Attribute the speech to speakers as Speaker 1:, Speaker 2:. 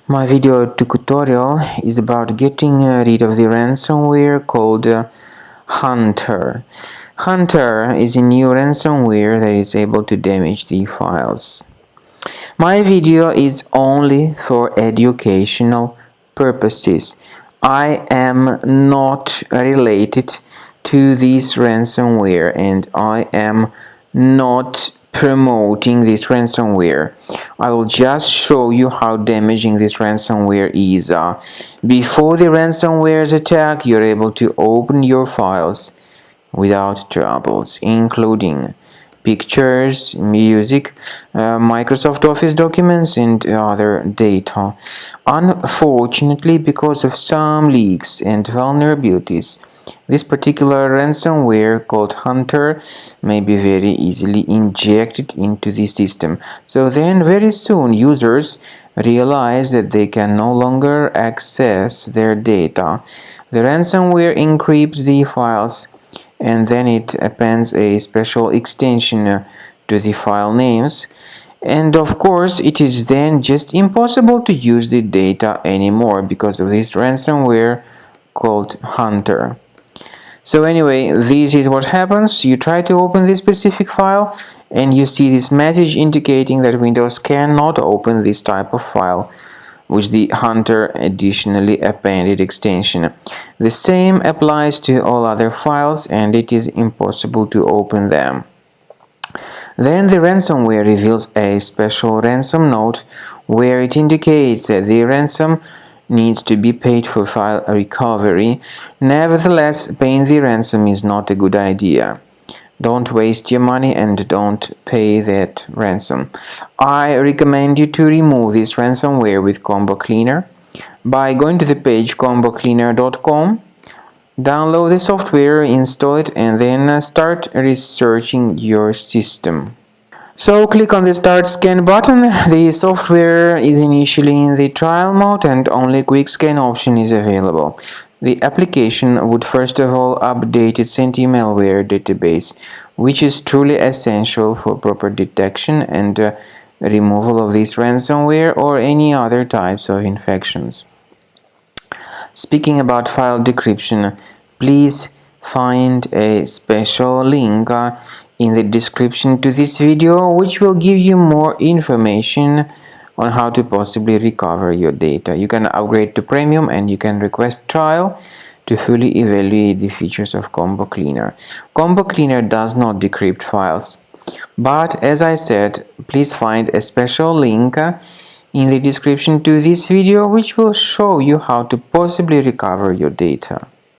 Speaker 1: My video tutorial is about getting rid of the ransomware called Hunter. Hunter is a new ransomware that is able to damage the files. My video is only for educational purposes. I am not related to this ransomware and I am not promoting this ransomware. I will just show you how damaging this ransomware is. Before the ransomware's attack, you're able to open your files without troubles, including pictures, music, Microsoft Office documents, and other data. Unfortunately, because of some leaks and vulnerabilities, this particular ransomware called Hunter may be very easily injected into the system. So then very soon users realize that they can no longer access their data. The ransomware encrypts the files and then it appends a special extension to the file names, and of course it is then just impossible to use the data anymore because of this ransomware called Hunter. So anyway, this is what happens. You try to open this specific file and you see this message indicating that Windows cannot open this type of file with the Hunter additionally appended extension. The same applies to all other files and it is impossible to open them. Then the ransomware reveals a special ransom note where it indicates that the ransom needs to be paid for file recovery. Nevertheless, paying the ransom is not a good idea. Don't waste your money and don't pay that ransom. I recommend you to remove this ransomware with Combo Cleaner by going to the page combocleaner.com, download the software, install it, and then start researching your system. So click on the Start Scan button. The software is initially in the trial mode and only quick scan option is available. The application would first of all update its anti-malware database, which is truly essential for proper detection and removal of this ransomware or any other types of infections. Speaking about file decryption, please find a special link in the description to this video, which will give you more information on how to possibly recover your data. You can upgrade to premium and you can request trial to fully evaluate the features of Combo Cleaner. Combo Cleaner does not decrypt files, but as I said, please find a special link in the description to this video, which will show you how to possibly recover your data.